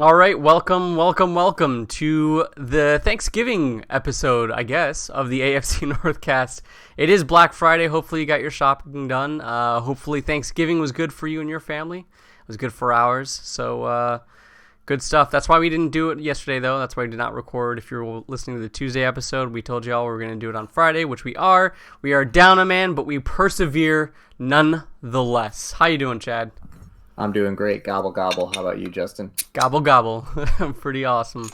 All right, welcome to the Thanksgiving episode, I guess, of the AFC Northcast. It is Black Friday. Hopefully, you got your shopping done. Hopefully, Thanksgiving was good for you and your family. It was good for ours. So, good stuff. That's why we didn't do it yesterday, though. That's why we did not record. If you're listening to the Tuesday episode, we told y'all we were going to do it on Friday, which we are. We are down a man, but we persevere nonetheless. How you doing, Chad? I'm doing great. Gobble gobble. How about you, Justin? Gobble gobble. Pretty awesome.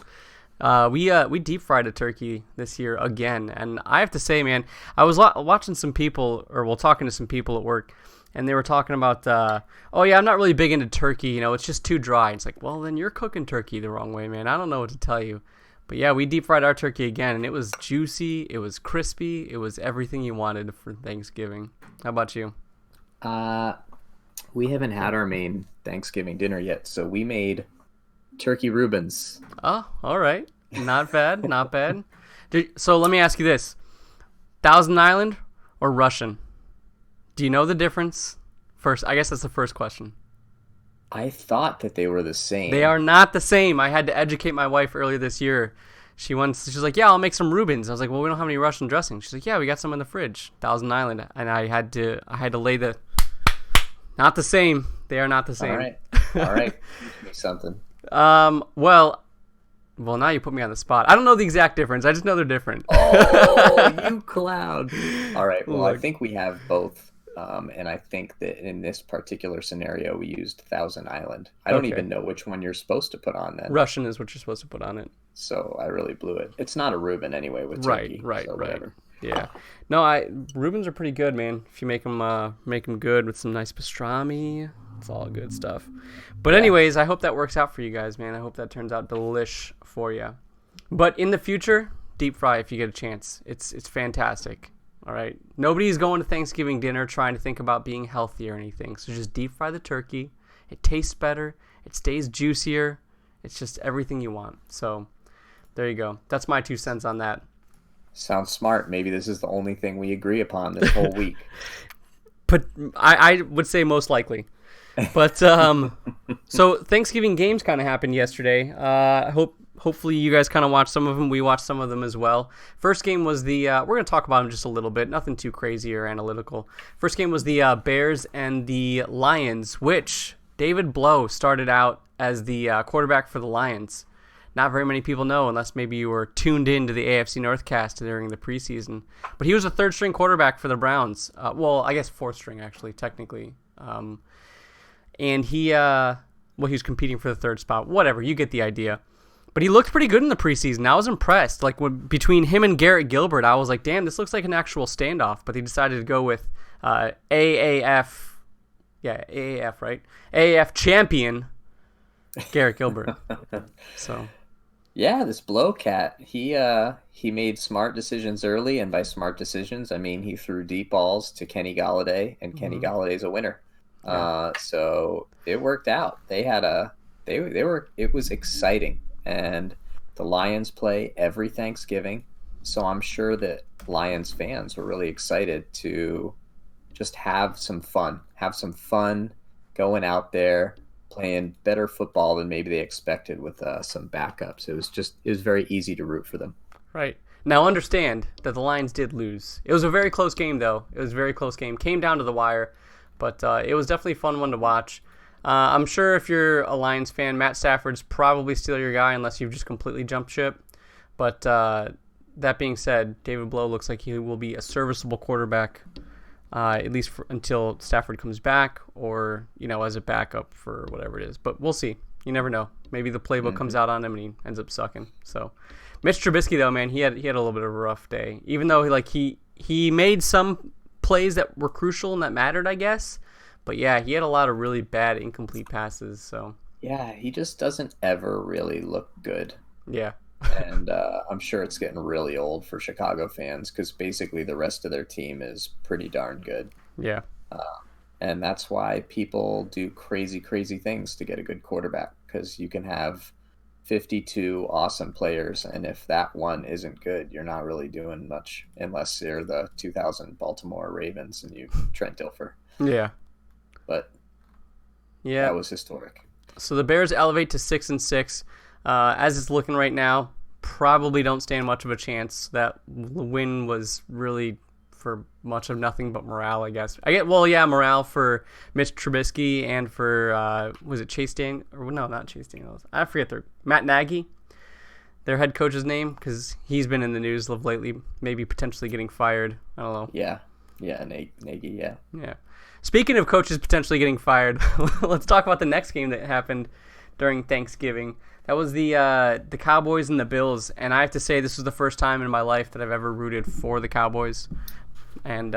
We deep fried a turkey this year again, and I have to say, man, I was watching some people, talking to some people at work, and they were talking about, oh yeah, I'm not really big into turkey. It's just too dry. It's like, well, then you're cooking turkey the wrong way, man. I don't know what to tell you, but yeah, we deep fried our turkey again, and it was juicy, it was crispy, it was everything you wanted for Thanksgiving. How about you? Uh, we haven't had our main Thanksgiving dinner yet, so we made turkey Reubens. Oh, all right. Not bad, not bad. So let me ask you this. Thousand Island or Russian? Do you know the difference? First, I guess that's the first question. I thought that they were the They same. are not the same. I had to educate my wife earlier this year. She's like, yeah, I'll make some Reubens. I was like, well, we don't have any Russian dressing. She's like, yeah, we got some in the fridge. Thousand Island. And I had to lay the, not the same. They are not the All same. right. All right. Teach me something. Well, now you put me on the spot. I don't know the exact difference. I just know they're different. Oh, you clown. All right. Well, I Look, think we have both. And I think that in this particular scenario, we used Thousand Island. I don't okay. even know which one you're supposed to put on then. Russian is what you're supposed to put on it. So I really blew it. It's not a Reuben anyway with Right, turkey, right, so right. whatever. Yeah. No, I Reubens are pretty good, man. If you make them good with some nice pastrami, it's all good stuff. But Yeah. anyways, I hope that works out for you guys, man. I hope that turns out delish for you. But in the future, deep fry if you get a chance. It's fantastic. All right. Nobody's going to Thanksgiving dinner trying to think about being healthy or anything. So just deep fry the turkey. It tastes better. It stays juicier. It's just everything you want. So there you go. That's my 2 cents on that. Sounds smart. Maybe this is the only thing we agree upon this whole week. But I would say most likely. But so Thanksgiving games kind of happened yesterday. Hopefully you guys kind of watched some of them. We watched some of them as well. First game was the we're gonna talk about them just a little bit. Nothing too crazy or analytical. First game was the Bears and the Lions, which David Blow started out as the quarterback for the Lions. Not very many people know, unless maybe you were tuned in to the AFC Northcast during the preseason. But he was a third-string quarterback for the Browns. Well, I guess fourth string actually, technically. And he was competing for the third spot. Whatever, you get the idea. But he looked pretty good in the preseason. I was impressed. Like between him and Garrett Gilbert, I was like, damn, this looks like an actual standoff. But they decided to go with AAF, yeah, AAF, right? AAF champion Garrett Gilbert. So. Yeah, this blow cat, he made smart decisions early, and by smart decisions, I mean he threw deep balls to Kenny Galladay, and Kenny Mhm. Galladay's a winner. Yeah. So it worked out. They were it was exciting, and the Lions play every Thanksgiving, so I'm sure that Lions fans were really excited to just have some fun going out there playing better football than maybe they expected with some backups. It was very easy to root for them. Right. Now understand that the Lions did lose. It was a very close game, though. It was a very close game. Came down to the wire, but it was definitely a fun one to watch. I'm sure if you're a Lions fan, Matt Stafford's probably still your guy unless you've just completely jumped ship. But that being said, David Blow looks like he will be a serviceable quarterback, at least until Stafford comes back, or as a backup for whatever it is. But we'll see. You never know. Maybe the playbook comes Hmm. out on him and he ends up sucking. So, Mitch Trubisky though, man, he had a little bit of a rough day. Even though he made some plays that were crucial and that mattered, I guess. But yeah, he had a lot of really bad incomplete passes. So Yeah, he just doesn't ever really look good. yeah, And I'm sure it's getting really old for Chicago fans because basically the rest of their team is pretty darn good. yeah, And that's why people do crazy, crazy things to get a good quarterback because you can have 52 awesome players, and if that one isn't good, you're not really doing much unless you're the 2000 Baltimore Ravens and you Trent Dilfer. yeah, But yeah. that was historic. So the Bears elevate to 6-6. As it's looking right now, probably don't stand much of a chance. That win was really for much of nothing but morale, I guess. Morale for Mitch Trubisky and for was it Chase Daniels? Or no, not Chase Daniels. I forget Matt Nagy, their head coach's name, because he's been in the news of lately, maybe potentially getting fired. I don't know. Yeah, Nagy, yeah. Yeah. Speaking of coaches potentially getting fired, let's talk about the next game that happened during Thanksgiving. That was the Cowboys and the Bills, and I have to say this was the first time in my life that I've ever rooted for the Cowboys. And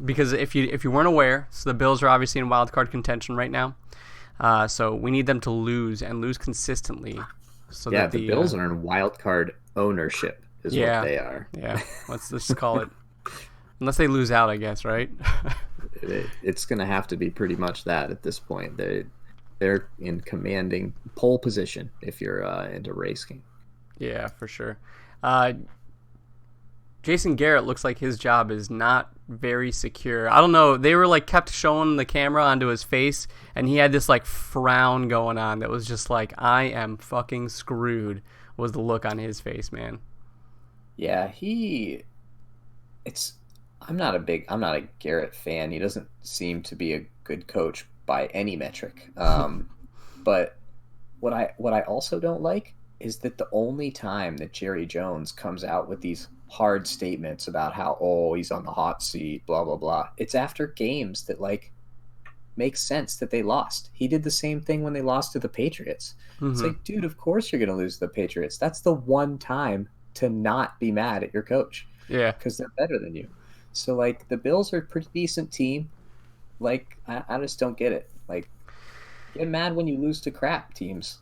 because if you weren't aware, so the Bills are obviously in wild card contention right now. So we need them to lose and lose consistently. So that the Bills are in wild card ownership is what they are. Yeah, let's just call it. Unless they lose out, I guess, right? It's going to have to be pretty much that at this point. They're in commanding pole position if you're into racing. Yeah, for sure. Jason Garrett looks like his job is not very secure. I don't know. They were kept showing the camera onto his face, and he had this frown going on that was just like, I am fucking screwed, was the look on his face, man. Yeah, I'm not a Garrett fan. He doesn't seem to be a good coach by any metric. But what I also don't like is that the only time that Jerry Jones comes out with these hard statements about how he's on the hot seat, blah blah blah, it's after games that makes sense that they lost. He did the same thing when they lost to the Patriots. Mm-hmm. It's like, dude, of course you're going to lose to the Patriots. That's the one time to not be mad at your coach. Yeah, because they're better than you. So the Bills are a pretty decent team. I just don't get it. Get mad when you lose to crap teams.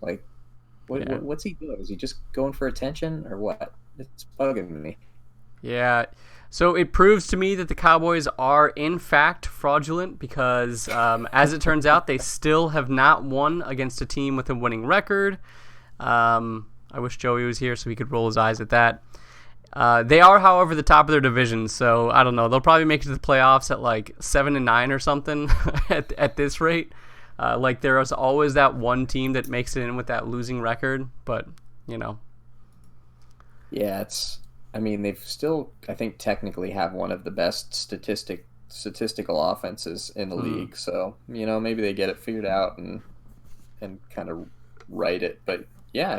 What's he doing? Is he just going for attention or what? It's bugging me. Yeah. So it proves to me that the Cowboys are in fact fraudulent because, as it turns out, they still have not won against a team with a winning record. I wish Joey was here so he could roll his eyes at that. They are, however, the top of their division, so I don't know. They'll probably make it to the playoffs at 7-9 or something at this rate. There is always that one team that makes it in with that losing record, but Yeah, they've still, I think, technically have one of the best statistical offenses in the league. So maybe they get it figured out and kind of right it. But yeah,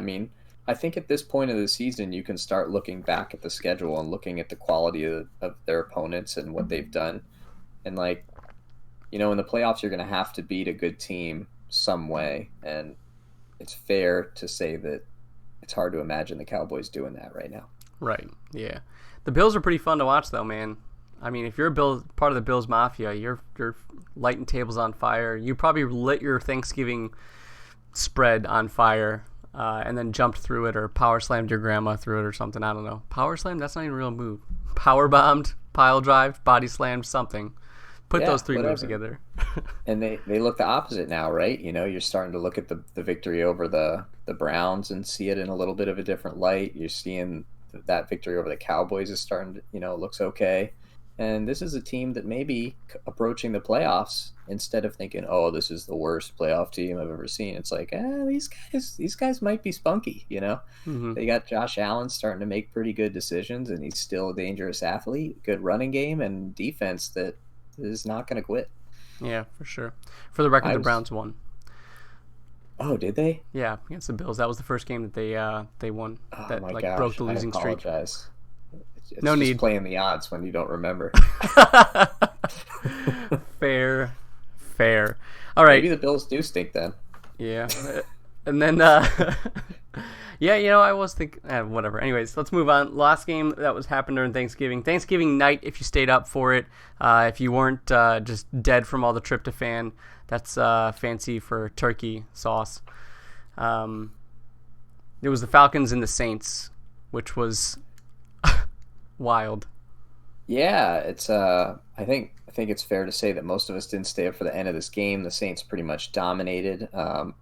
I think at this point of the season, you can start looking back at the schedule and looking at the quality of their opponents and what they've done. And in the playoffs, you're going to have to beat a good team some way. And it's fair to say that it's hard to imagine the Cowboys doing that right now. Right. Yeah. The Bills are pretty fun to watch, though, man. If you're part of the Bills Mafia, you're lighting tables on fire. You probably lit your Thanksgiving spread on fire. And then jumped through it or power slammed your grandma through it or something. I don't know. Power slam? That's not even a real move. Power bombed, pile drive, body slammed, something. Put those three moves together. And they look the opposite now, right? You're starting to look at the victory over the Browns and see it in a little bit of a different light. You're seeing that victory over the Cowboys is starting to, looks okay. And this is a team that may be approaching the playoffs instead of thinking, oh, this is the worst playoff team I've ever seen. It's these guys might be spunky, Mm-hmm. They got Josh Allen starting to make pretty good decisions, and he's still a dangerous athlete, good running game, and defense that is not going to quit. Yeah, for sure. For the record, the Browns won. Oh, did they? Yeah, against the Bills. That was the first game that they won. Oh, that my gosh. Broke the losing streak. It's no just need playing the odds when you don't remember. Fair. All right. Maybe the Bills do stink then. Yeah. And then, I was thinking, whatever. Anyways, let's move on. Last game that was happened during Thanksgiving. Thanksgiving night, if you stayed up for it. If you weren't just dead from all the tryptophan, that's fancy for turkey sauce. It was the Falcons and the Saints, which was wild. Yeah, it's I think it's fair to say that most of us didn't stay up for the end of this game. The Saints pretty much dominated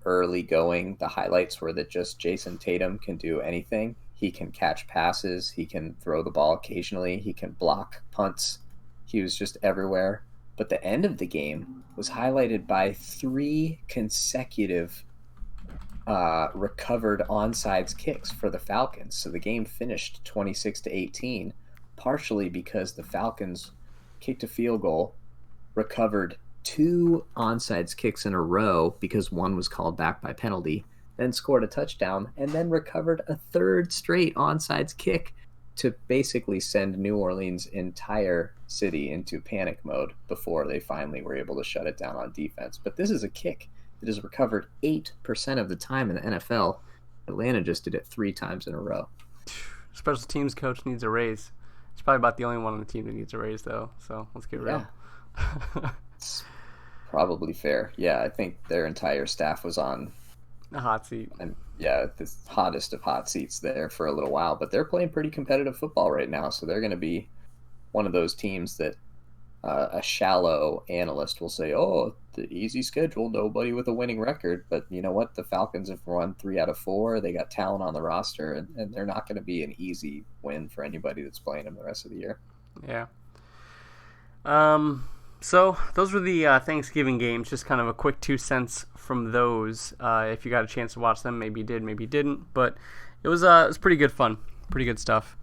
early going. The highlights were that just Jason Tatum can do anything. He can catch passes. He can throw the ball occasionally. He can block punts. He was just everywhere. But the end of the game was highlighted by 3 consecutive recovered onside kicks for the Falcons. So the game finished 26-18, partially because the Falcons kicked a field goal, recovered 2 onside kicks in a row because one was called back by penalty, then scored a touchdown, and then recovered a third straight onside kick to basically send New Orleans' entire city into panic mode before they finally were able to shut it down on defense. But this is a kick that is recovered 8% of the time in the NFL. Atlanta just did it 3 times in a row. Special teams coach needs a raise. He's probably about the only one on the team that needs a raise, though. So let's get real. It's probably fair. Yeah, I think their entire staff was on a hot seat. And yeah, the hottest of hot seats there for a little while. But they're playing pretty competitive football right now, so they're going to be one of those teams that a shallow analyst will say, oh, the easy schedule, nobody with a winning record. But you know what? The Falcons have won 3 out of 4. They got talent on the roster, and they're not going to be an easy win for anybody that's playing them the rest of the year. Yeah. So those were the Thanksgiving games. Just kind of a quick 2 cents from those. If you got a chance to watch them, maybe you did, maybe you didn't. But it was pretty good fun, pretty good stuff.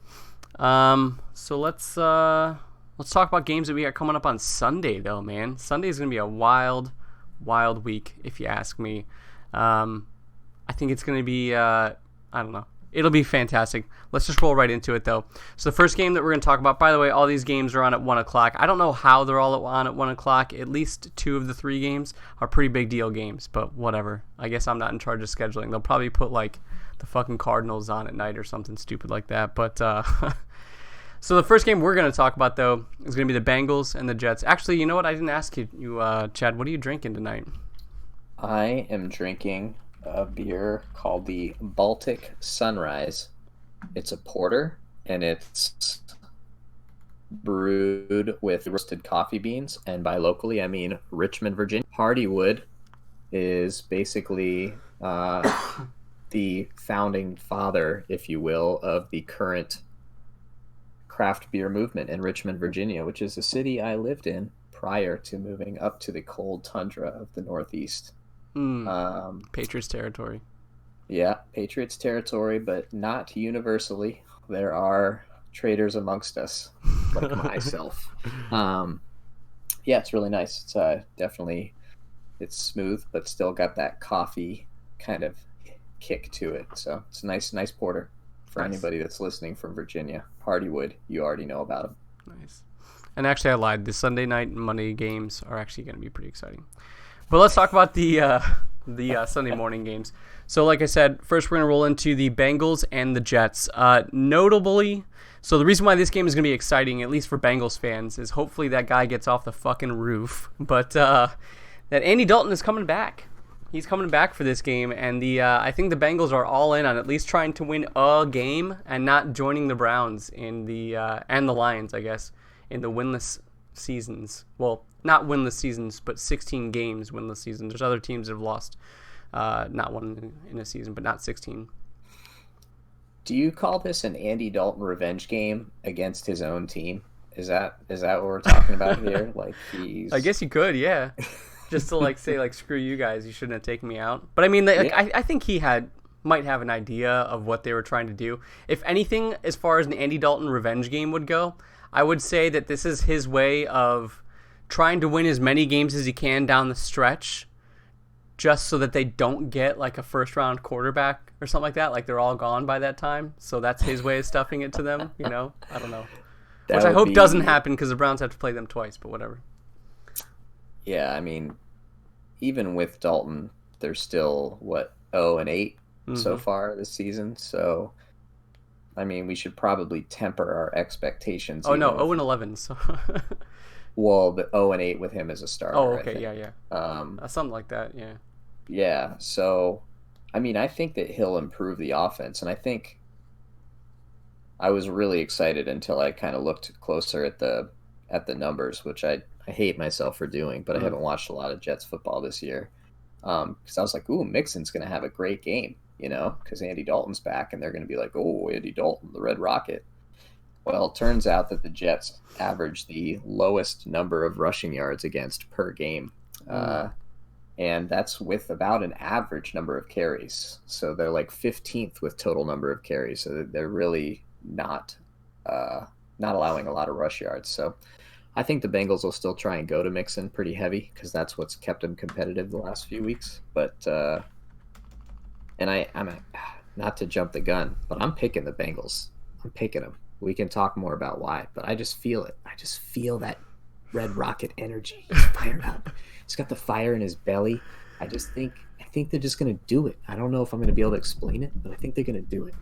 So let's talk about games that we got coming up on Sunday, though, man. Sunday is gonna be a wild, wild week, if you ask me. I think it's gonna be I don't know. It'll be fantastic. Let's just roll right into it, though. So the first game that we're going to talk about, by the way, all these games are on at 1 o'clock. I don't know how they're all on at 1 o'clock. At least 2 of the 3 games are pretty big deal games, but whatever. I guess I'm not in charge of scheduling. They'll probably put, like, the fucking Cardinals on at night or something stupid like that. But so the first game we're going to talk about, though, is going to be the Bengals and the Jets. Actually, you know what? I didn't ask you, Chad. What are you drinking tonight? I am drinking a beer called the Baltic Sunrise. It's a porter, and it's brewed with roasted coffee beans, and by locally I mean Richmond, Virginia. Hardywood is basically the founding father, if you will, of the current craft beer movement in Richmond, Virginia, which is a city I lived in prior to moving up to the cold tundra of the Northeast. Patriots territory. Yeah, Patriots territory, but not universally. There are traitors amongst us, like myself. Yeah, it's really nice. It's definitely, it's smooth, but still got that coffee kind of kick to it. So it's a nice porter for anybody that's listening from Virginia. Hardywood, you already know about them. Nice. And actually, I lied. The Sunday night and Monday games are actually going to be pretty exciting. But let's talk about the Sunday morning games. So like I said, first we're going to roll into the Bengals and the Jets. Notably, so the reason why this game is going to be exciting, at least for Bengals fans, is hopefully that guy gets off the fucking roof. But that Andy Dalton is coming back. He's coming back for this game, and I think the Bengals are all in on at least trying to win a game and not joining the Browns in the and the Lions, I guess, in the winless seasons. Well, not winless seasons, but 16 games winless seasons. There's other teams that have lost not one in a season, but not 16. Do you call this an Andy Dalton revenge game against his own team? Is that what we're talking about here? Like I guess you could, yeah. Just to like say like screw you guys, you shouldn't have taken me out. But I mean, I think he might have an idea of what they were trying to do. If anything, as far as an Andy Dalton revenge game would go, I would say that this is his way of trying to win as many games as he can down the stretch, just so that they don't get like a first round quarterback or something like that. Like they're all gone by that time. So that's his way of stuffing it to them. You know, I don't know. Which I hope doesn't happen because the Browns have to play them twice. But whatever. Yeah, I mean, even with Dalton, they're still 0-8 so far this season. So, I mean, we should probably temper our expectations. Oh no, 0-11. So. Well, the 0-8 with him as a starter. Oh, okay, yeah. Something like that, yeah. Yeah, so, I mean, I think that he'll improve the offense, and I think I was really excited until I kind of looked closer at the numbers, which I hate myself for doing, but I haven't watched a lot of Jets football this year. Because I was like, ooh, Mixon's going to have a great game, you know, because Andy Dalton's back, and they're going to be like, oh, Andy Dalton, the Red Rocket. Well, it turns out that the Jets average the lowest number of rushing yards against per game. Mm. And that's with about an average number of carries. So they're like 15th with total number of carries. So they're really not allowing a lot of rush yards. So I think the Bengals will still try and go to Mixon pretty heavy because that's what's kept them competitive the last few weeks. But and I'm not to jump the gun, but I'm picking the Bengals. I'm picking them. We can talk more about why, but I just feel it. I just feel that Red Rocket energy. He's fired up. He's got the fire in his belly. I think they're just gonna do it. I don't know if I'm gonna be able to explain it, but I think they're gonna do it.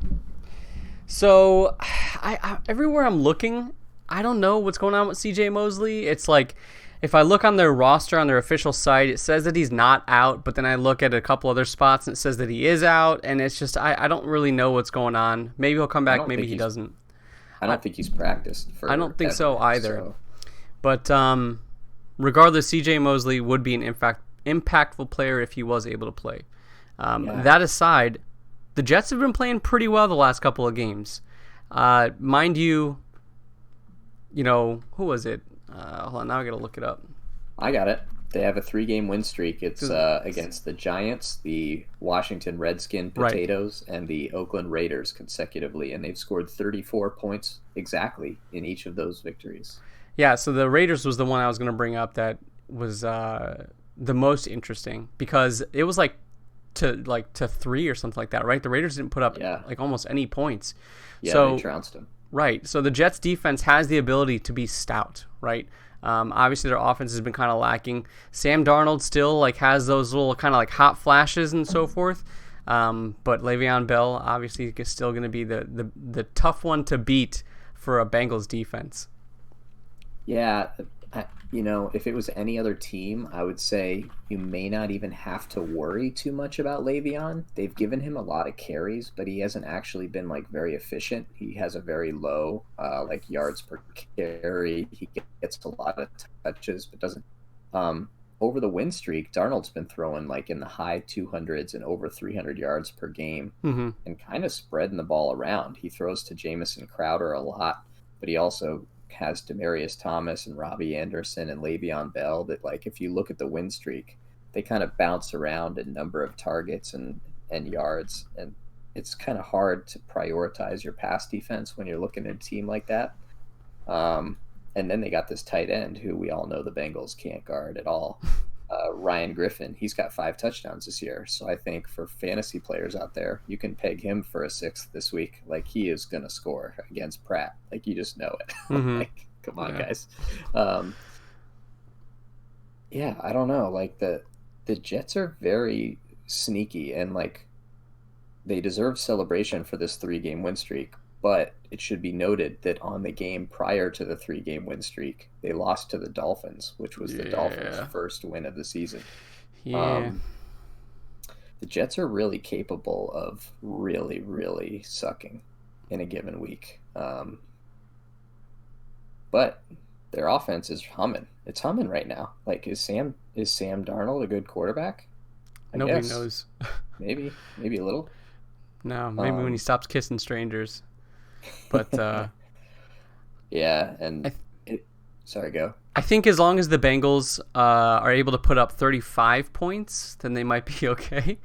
So, I everywhere I'm looking, I don't know what's going on with CJ Mosley. It's like if I look on their roster on their official site, it says that he's not out, but then I look at a couple other spots and it says that he is out, and it's just I don't really know what's going on. Maybe he'll come I back, don't maybe think he he's. doesn't. I I, don't think he's practiced for I don't think so ever. either. So But regardless, CJ Mosley would be an impactful player if he was able to play. yeah, That aside, the Jets have been playing pretty well the last couple of games. Mind you, who was it? Hold on, now I gotta look it up. I got it. They have a 3-game win streak. It's 'Cause- against the Giants, the Washington Redskin Right. Potatoes, and the Oakland Raiders consecutively, and they've scored 34 points exactly in each of those victories. Yeah, so the Raiders was the one I was gonna bring up that was the most interesting because it was to 3 or something like that, right? The Raiders didn't put up Yeah, like almost any points. yeah, they So trounced them. right. So the Jets defense has the ability to be stout, right? Obviously their offense has been kind of lacking. Sam Darnold still like has those little kind of like hot flashes and so forth. But Le'Veon Bell obviously is still going to be the tough one to beat for a Bengals defense. Yeah, if it was any other team, I would say you may not even have to worry too much about Le'Veon. They've given him a lot of carries, but he hasn't actually been like very efficient. He has a very low like yards per carry. He gets a lot of touches, but doesn't. Um, Over the win streak, Darnold's been throwing like in the high 200s and over 300 yards per game, Mm-hmm. and kind of spreading the ball around. He throws to Jamison Crowder a lot, but he also has Demarius Thomas and Robbie Anderson and Le'Veon Bell that, like, if you look at the win streak, they kind of bounce around in number of targets and yards, and it's kind of hard to prioritize your pass defense when you're looking at a team like that. And then they got this tight end who we all know the Bengals can't guard at all. Ryan Griffin, he's got 5 touchdowns this year. So I think for fantasy players out there, you can peg him for a sixth this week. Like, he is going to score against Pratt. Like, you just know it. Mm-hmm. Like, come on, Yeah. guys. Yeah, I don't know. Like, the Jets are very sneaky, and like they deserve celebration for this 3-game win streak. But it should be noted that on the game prior to the 3-game win streak, they lost to the Dolphins, which was the Dolphins' Yeah. first win of the season. Yeah. Um, the Jets are really capable of really, really sucking in a given week. But their offense is humming. It's humming right now. Like, is Sam Darnold a good quarterback? I Nobody guess knows. maybe a little. No, maybe when he Um, stops kissing strangers. But yeah, and I, sorry, go. I think as long as the Bengals are able to put up 35 points, then they might be okay.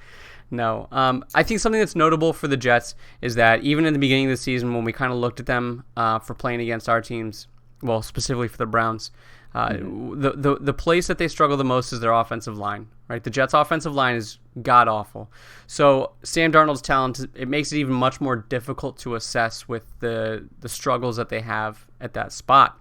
No. I think something that's notable for the Jets is that even in the beginning of the season when we kind of looked at them for playing against our teams, well, specifically for the Browns, the place that they struggle the most is their offensive line, right? The Jets' offensive line is god-awful. So Sam Darnold's talent, it makes it even much more difficult to assess with the struggles that they have at that spot.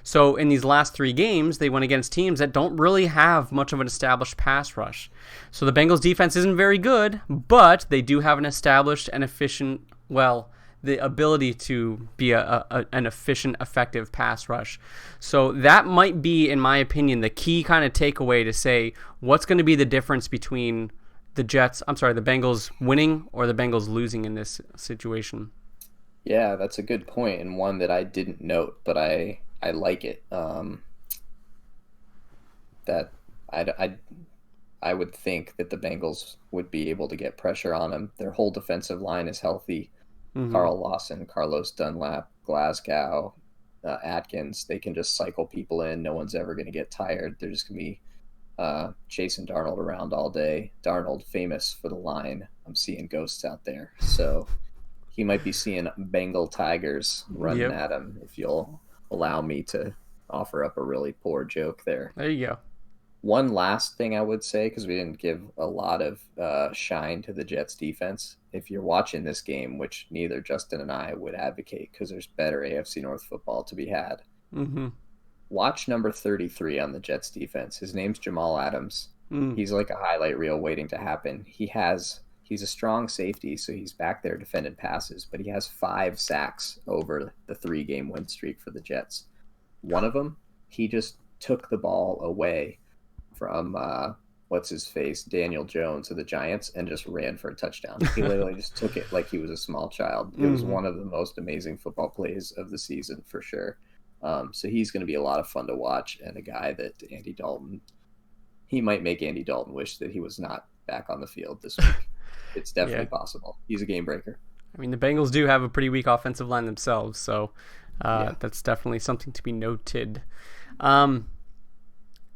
So in these last 3 games, they went against teams that don't really have much of an established pass rush. So the Bengals defense isn't very good, but they do have an established and efficient, well, the ability to be an efficient, effective pass rush. So that might be, in my opinion, the key kind of takeaway to say what's going to be the difference between the Bengals winning or the Bengals losing in this situation. Yeah, that's a good point, and one that I didn't note, but I like it. That I would think that the Bengals would be able to get pressure on them. Their whole defensive line is healthy. Hmm. Carl Lawson, Carlos Dunlap, Glasgow, Atkins. They can just cycle people in. No one's ever going to get tired. They're just going to be chasing Darnold around all day. Darnold, famous for the line, "I'm seeing ghosts out there." So he might be seeing Bengal tigers running Yep. at him, if you'll allow me to offer up a really poor joke there. There you go. One last thing I would say, because we didn't give a lot of shine to the Jets defense. If you're watching this game, which neither Justin and I would advocate because there's better AFC North football to be had, Hmm. watch number 33 on the Jets defense. His name's Jamal Adams. Mm. He's like a highlight reel waiting to happen. He's a strong safety, so he's back there defending passes, but he has 5 sacks over the 3-game win streak for the Jets. One of them, he just took the ball away from what's his face, Daniel Jones of the Giants, and just ran for a touchdown. He literally just took it like he was a small child. It was one of the most amazing football plays of the season for sure. So he's going to be a lot of fun to watch, and a guy that Andy Dalton, he might make Andy Dalton wish that he was not back on the field this week. It's definitely possible. He's a game breaker. I mean, the Bengals do have a pretty weak offensive line themselves, so that's definitely something to be noted.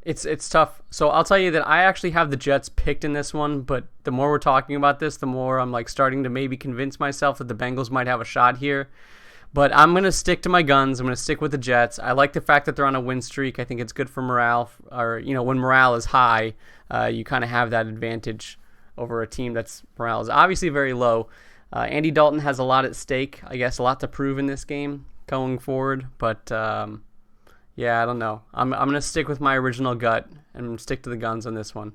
It's tough. So I'll tell you that I actually have the Jets picked in this one, but the more we're talking about this, the more I'm like starting to maybe convince myself that the Bengals might have a shot here. But I'm going to stick to my guns. I'm going to stick with the Jets. I like the fact that they're on a win streak. I think it's good for morale. Or, when morale is high, you kind of have that advantage over a team that's morale is obviously very low. Andy Dalton has a lot at stake. I guess a lot to prove in this game going forward. But, I don't know. I'm going to stick with my original gut and stick to the guns on this one.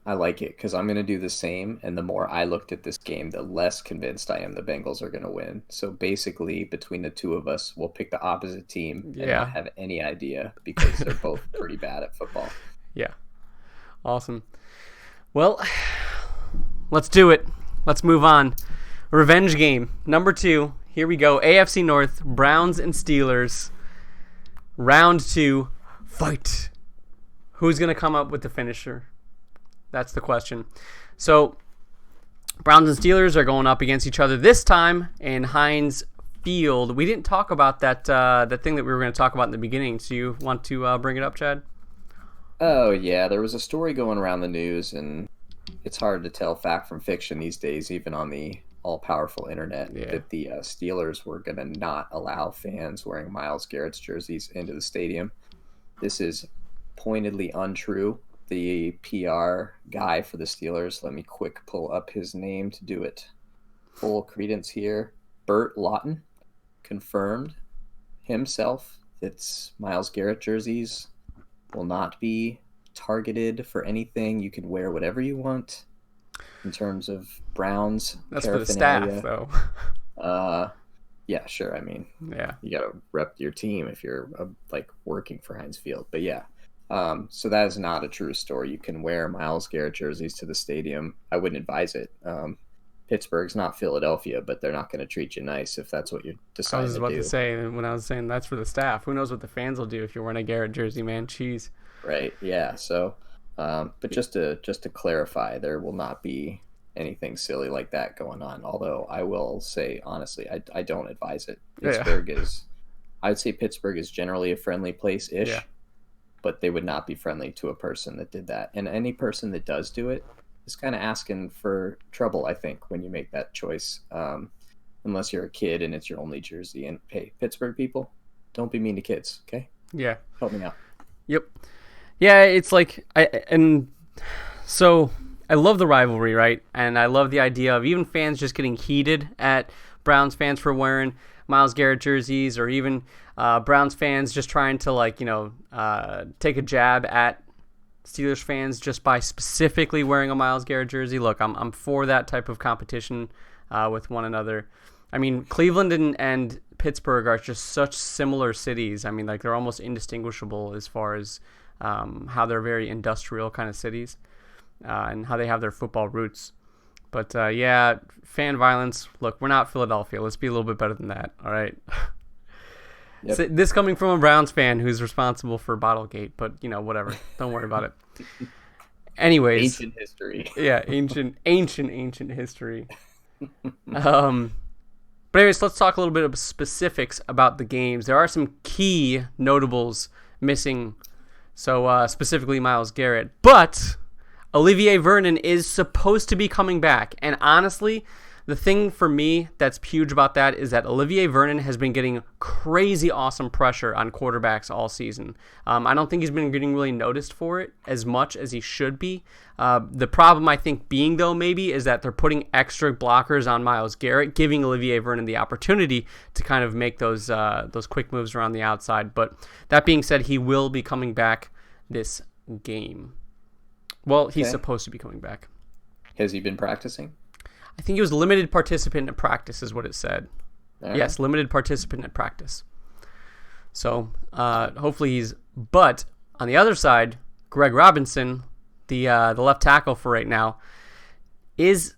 I like it because I'm going to do the same. And the more I looked at this game, the less convinced I am the Bengals are going to win. So basically, between the two of us, we'll pick the opposite team and not have any idea because they're both pretty bad at football. Yeah. Awesome. Well, let's do it. Let's move on. Revenge game. Number 2. Here we go. AFC North, Browns and Steelers. Round 2. Fight. Who's going to come up with the finisher? That's the question. So, Browns and Steelers are going up against each other this time in Heinz Field. We didn't talk about that thing that we were going to talk about in the beginning. So you want to bring it up, Chad? Oh, yeah. There was a story going around the news, and it's hard to tell fact from fiction these days, even on the all-powerful internet, that the Steelers were going to not allow fans wearing Myles Garrett's jerseys into the stadium. This is pointedly untrue. The PR guy for the Steelers, let me quick pull up his name to do it full credence here. Burt Lawton confirmed himself that Myles Garrett jerseys will not be targeted for anything. You can wear whatever you want in terms of Browns. That's for the staff, though. Yeah, sure. I mean, you got to rep your team if you're working for Heinz Field. But yeah. So that is not a true story. You can wear Myles Garrett jerseys to the stadium. I wouldn't advise it. Pittsburgh's not Philadelphia, but they're not going to treat you nice if that's what you're deciding to do. I was about to say, when I was saying that's for the staff, who knows what the fans will do if you're wearing a Garrett jersey, man. Jeez. Right. Yeah. So, but just to clarify, there will not be anything silly like that going on. Although I will say, honestly, I don't advise it. I'd say Pittsburgh is generally a friendly place-ish. Yeah. But they would not be friendly to a person that did that. And any person that does do it is kind of asking for trouble, I think, when you make that choice. Unless you're a kid and it's your only jersey. And hey, Pittsburgh people, don't be mean to kids, okay? Yeah. Help me out. Yep. Yeah, it's like, so I love the rivalry, right? And I love the idea of even fans just getting heated at Browns fans for wearing Myles Garrett jerseys, or even Browns fans just trying to take a jab at Steelers fans just by specifically wearing a Myles Garrett jersey. Look, I'm for that type of competition with one another. I mean, Cleveland and Pittsburgh are just such similar cities. I mean, they're almost indistinguishable as far as how they're very industrial kind of cities and how they have their football roots. But, fan violence. Look, we're not Philadelphia. Let's be a little bit better than that, all right? Yep. So, this coming from a Browns fan who's responsible for Bottlegate, but, whatever. Don't worry about it. Anyways. Ancient history. Yeah, ancient history. But anyways, let's talk a little bit of specifics about the games. There are some key notables missing, so specifically Myles Garrett. But Olivier Vernon is supposed to be coming back. And honestly, the thing for me that's huge about that is that Olivier Vernon has been getting crazy awesome pressure on quarterbacks all season. I don't think he's been getting really noticed for it as much as he should be. The problem, I think, being, though, maybe, is that they're putting extra blockers on Myles Garrett, giving Olivier Vernon the opportunity to kind of make those quick moves around the outside. But that being said, he will be coming back this game. Well, he's supposed to be coming back. Has he been practicing? I think he was limited participant in practice is what it said. Right. Yes, limited participant in practice. So hopefully he's... But on the other side, Greg Robinson, the left tackle for right now, is...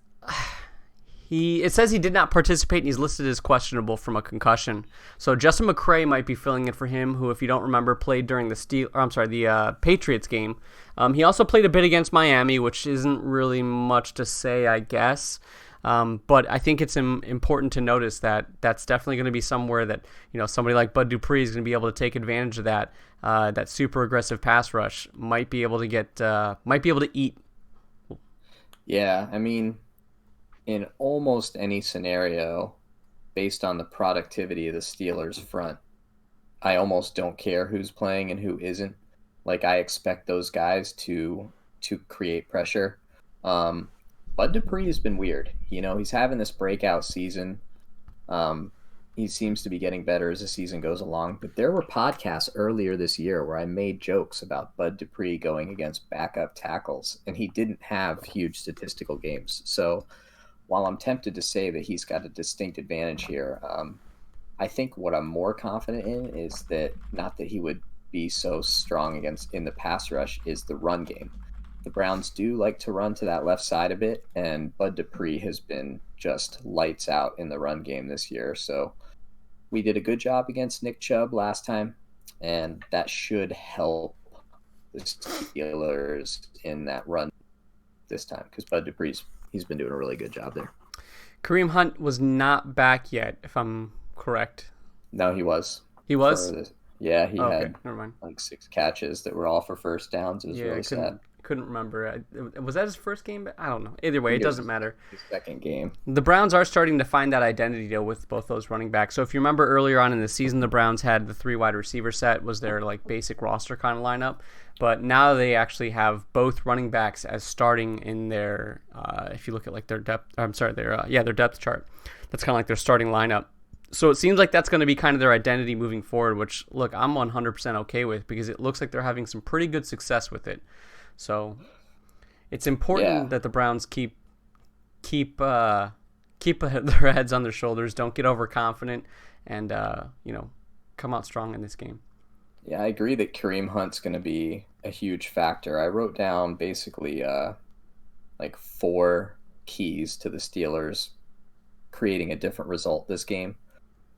It says he did not participate, and he's listed as questionable from a concussion. So Justin McCray might be filling in for him, who, if you don't remember, played during the Patriots game. He also played a bit against Miami, which isn't really much to say, I guess. But I think it's important to notice that that's definitely going to be somewhere that somebody like Bud Dupree is going to be able to take advantage of that. That super aggressive pass rush might be able to eat. Yeah, I mean, in almost any scenario, based on the productivity of the Steelers front, I almost don't care who's playing and who isn't. Like, I expect those guys to create pressure. Bud Dupree has been weird. He's having this breakout season. He seems to be getting better as the season goes along. But there were podcasts earlier this year where I made jokes about Bud Dupree going against backup tackles, and he didn't have huge statistical games. So while I'm tempted to say that he's got a distinct advantage here, I think what I'm more confident in is that not that he would be so strong in the pass rush is the run game. The Browns do like to run to that left side a bit, and Bud Dupree has been just lights out in the run game this year. So we did a good job against Nick Chubb last time, and that should help the Steelers in that run this time because Bud Dupree's he's been doing a really good job there. Kareem Hunt was not back yet, if I'm correct. No, he was. He was? He had never mind. Like 6 catches that were all for first downs. It was really sad. Couldn't remember. Was that his first game? I don't know. Either way, it doesn't matter. His second game. The Browns are starting to find that identity, though, with both those running backs. So if you remember earlier on in the season, the Browns had the 3 wide receiver set was their like basic roster kind of lineup. But now they actually have both running backs as starting in their, if you look at like their depth, their depth chart. That's kind of like their starting lineup. So it seems like that's going to be kind of their identity moving forward, which, look, I'm 100% okay with because it looks like they're having some pretty good success with it. So it's important that the Browns keep their heads on their shoulders, don't get overconfident, and come out strong in this game. Yeah, I agree that Kareem Hunt's going to be a huge factor. I wrote down basically like 4 keys to the Steelers creating a different result this game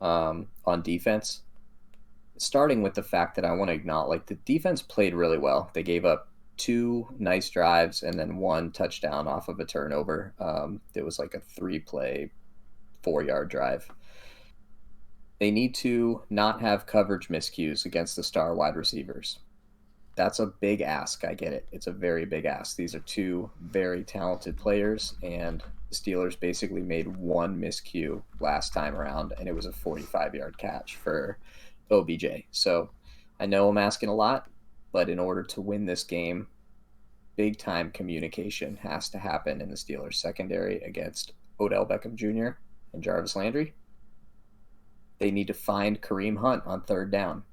on defense. Starting with the fact that I want to acknowledge, like, the defense played really well. They gave up 2 nice drives and then 1 touchdown off of a turnover. It was like a 3-play, 4-yard drive. They need to not have coverage miscues against the star wide receivers. That's a big ask. I get it. It's a very big ask. These are 2 very talented players, and the Steelers basically made 1 miscue last time around, and it was a 45-yard catch for OBJ. So I know I'm asking a lot, but in order to win this game, big-time communication has to happen in the Steelers secondary against Odell Beckham Jr. and Jarvis Landry. They need to find Kareem Hunt on 3rd down.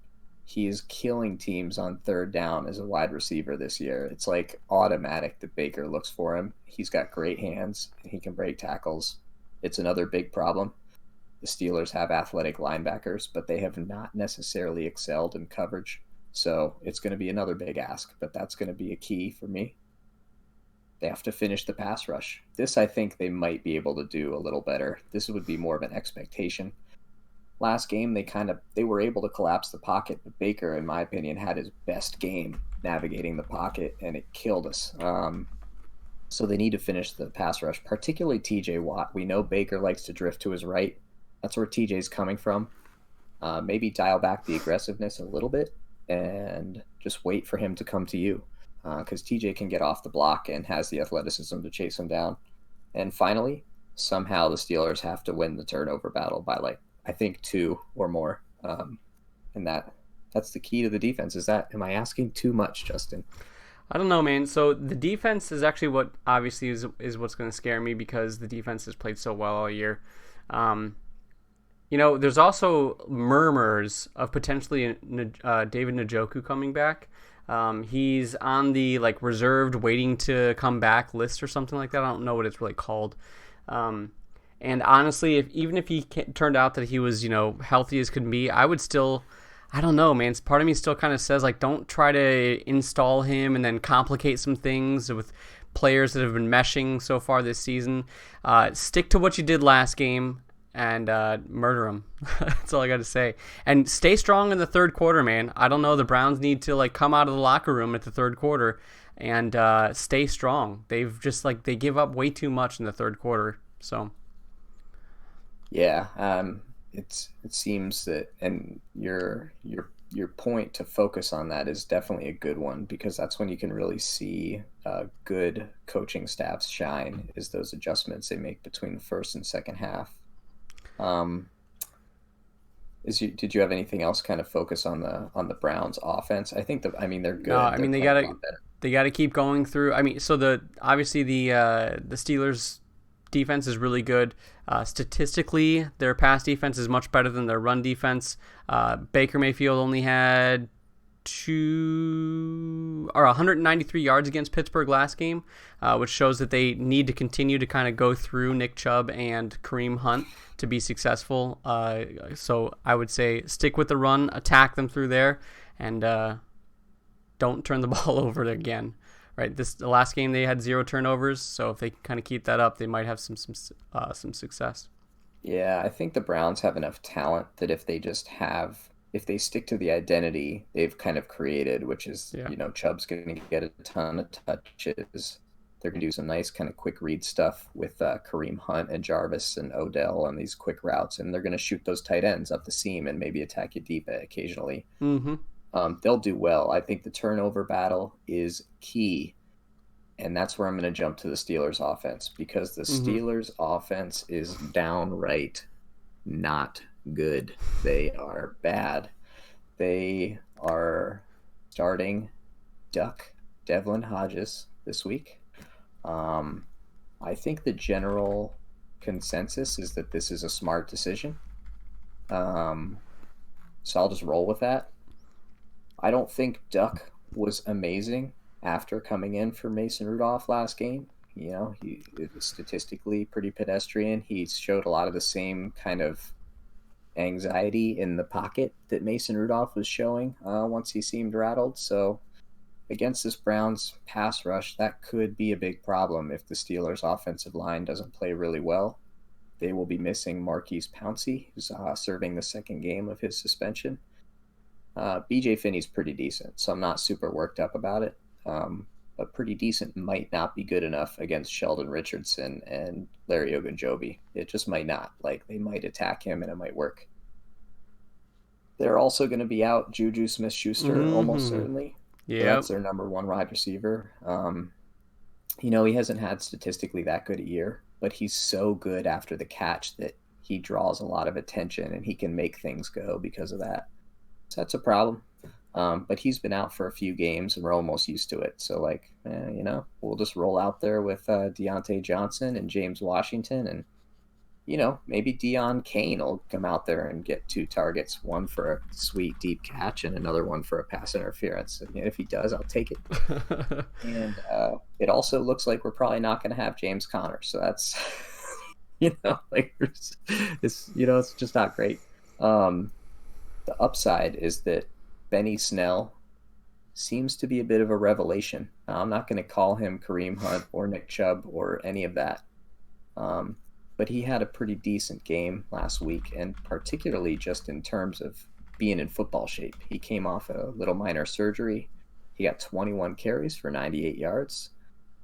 He is killing teams on 3rd down as a wide receiver this year. It's like automatic that Baker looks for him. He's got great hands. He can break tackles. It's another big problem. The Steelers have athletic linebackers, but they have not necessarily excelled in coverage. So it's going to be another big ask, but that's going to be a key for me. They have to finish the pass rush. This, I think, they might be able to do a little better. This would be more of an expectation. Last game, they were able to collapse the pocket, but Baker, in my opinion, had his best game navigating the pocket, and it killed us. So they need to finish the pass rush, particularly TJ Watt. We know Baker likes to drift to his right. That's where TJ's coming from. Maybe dial back the aggressiveness a little bit and just wait for him to come to you, because TJ can get off the block and has the athleticism to chase him down. And finally, somehow the Steelers have to win the turnover battle by like I think two or more, and that's the key to the defense. Am I asking too much, Justin? I don't know, man. So the defense is actually what obviously is what's going to scare me because the defense has played so well all year. Um, there's also murmurs of potentially David Njoku coming back. He's on the like reserved waiting to come back list or something like that. I don't know what it's really called. And honestly, even if he turned out that he was, healthy as could be, I would still, I don't know, man. Part of me still kind of says like, don't try to install him and then complicate some things with players that have been meshing so far this season. Stick to what you did last game and murder him. That's all I got to say. And stay strong in the third quarter, man. I don't know. The Browns need to like come out of the locker room at the third quarter and stay strong. They've just like they give up way too much in the third quarter. So Yeah, it seems that, and your point to focus on that is definitely a good one because that's when you can really see good coaching staffs shine is those adjustments they make between the first and second half. Um, did you have anything else kind of focus on the Browns offense? I mean they're no, good. I They're mean playing a lot better. they gotta keep going through. I mean, so the Steelers defense is really good. Statistically, their pass defense is much better than their run defense. Baker Mayfield only had 193 yards against Pittsburgh last game, which shows that they need to continue to kind of go through Nick Chubb and Kareem Hunt to be successful. So I would say stick with the run, attack them through there, and don't turn the ball over again. Right, the last game they had 0 turnovers, so if they kind of keep that up, they might have some success. Yeah, I think the Browns have enough talent that if they stick to the identity they've kind of created, which is, Yeah. Chubb's going to get a ton of touches. They're going to do some nice kind of quick read stuff with Kareem Hunt and Jarvis and Odell and these quick routes, and they're going to shoot those tight ends up the seam and maybe attack you deep occasionally. Mm-hmm. They'll do well. I think the turnover battle is key. And that's where I'm going to jump to the Steelers offense because the Steelers offense is downright not good. They are bad. They are starting Duck Devlin Hodges this week. I think the general consensus is that this is a smart decision. So I'll just roll with that. I don't think Duck was amazing after coming in for Mason Rudolph last game. It was statistically pretty pedestrian. He showed a lot of the same kind of anxiety in the pocket that Mason Rudolph was showing once he seemed rattled. So against this Browns pass rush, that could be a big problem if the Steelers' offensive line doesn't play really well. They will be missing Marquise Pouncey, who's serving the second game of his suspension. BJ Finney's pretty decent, so I'm not super worked up about it. But pretty decent might not be good enough against Sheldon Richardson and Larry Ogunjobi. It just might not. Like, they might attack him and it might work. They're also going to be out Juju Smith-Schuster almost certainly. Yeah, so that's their number one wide receiver. He hasn't had statistically that good a year, but he's so good after the catch that he draws a lot of attention and he can make things go because of that. So that's a problem. But he's been out for a few games and we're almost used to it. So, we'll just roll out there with Deontay Johnson and James Washington. And, maybe Deion Kane will come out there and get 2 targets, one for a sweet deep catch and another one for a pass interference. And if he does, I'll take it. And it also looks like we're probably not going to have James Conner. So that's, it's just not great. The upside is that Benny Snell seems to be a bit of a revelation. I'm not going to call him Kareem Hunt or Nick Chubb or any of that. But he had a pretty decent game last week, and particularly just in terms of being in football shape. He came off a little minor surgery. He got 21 carries for 98 yards.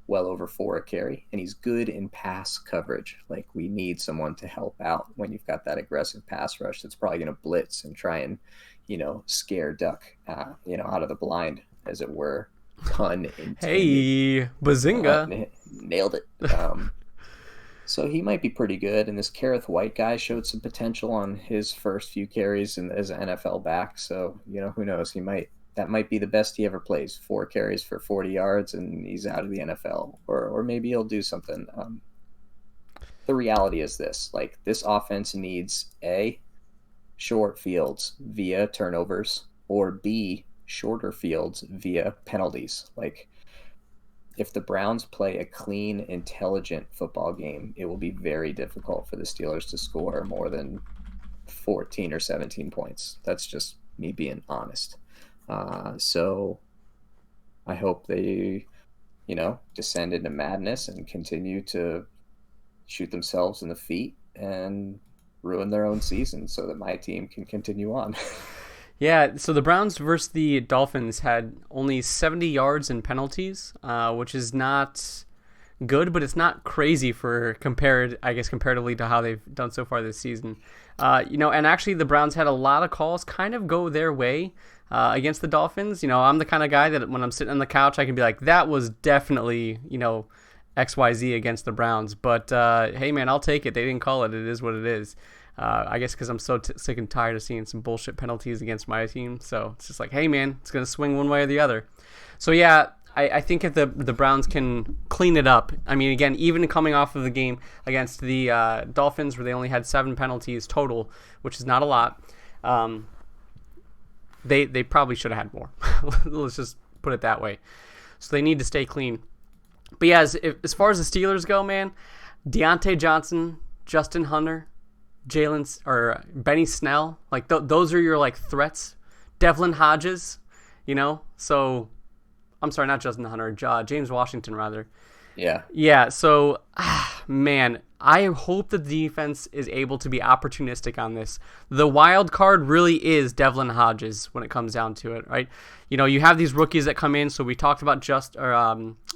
well over 4 a carry, and he's good in pass coverage. Like, we need someone to help out when you've got that aggressive pass rush that's probably going to blitz and try and, scare Duck, out of the blind, as it were. Pun intended. Hey, bazinga. Nailed it. So he might be pretty good, and this Kareth White guy showed some potential on his first few carries as an NFL back. So, who knows? That might be the best he ever plays. 4 carries for 40 yards, and he's out of the NFL. Or maybe he'll do something. The reality is this. Like, this offense needs A, short fields via turnovers, or B, shorter fields via penalties. Like, if the Browns play a clean, intelligent football game, it will be very difficult for the Steelers to score more than 14 or 17 points. That's just me being honest. So I hope they, descend into madness and continue to shoot themselves in the feet and ruin their own season so that my team can continue on. Yeah, so the Browns versus the Dolphins had only 70 yards in penalties, which is not good, but it's not crazy comparatively to how they've done so far this season. And actually the Browns had a lot of calls kind of go their way against the Dolphins. I'm the kind of guy that when I'm sitting on the couch, I can be like, that was definitely, XYZ against the Browns. But hey, man, I'll take it. They didn't call it. It is what it is. I guess because I'm so sick and tired of seeing some bullshit penalties against my team. So it's just like, hey, man, it's going to swing one way or the other. So, yeah, I think if the Browns can clean it up, I mean, again, even coming off of the game against the Dolphins where they only had 7 penalties total, which is not a lot, they probably should have had more. Let's just put it that way. So they need to stay clean. But, yeah, as far as the Steelers go, man, Deontay Johnson, Justin Hunter, Benny Snell, like those are your like threats. Devlin Hodges, so I'm sorry, not Justin Hunter, James Washington rather. Yeah. So, man, I hope the defense is able to be opportunistic on this. The wild card really is Devlin Hodges when it comes down to it, right? You have these rookies that come in. So we talked about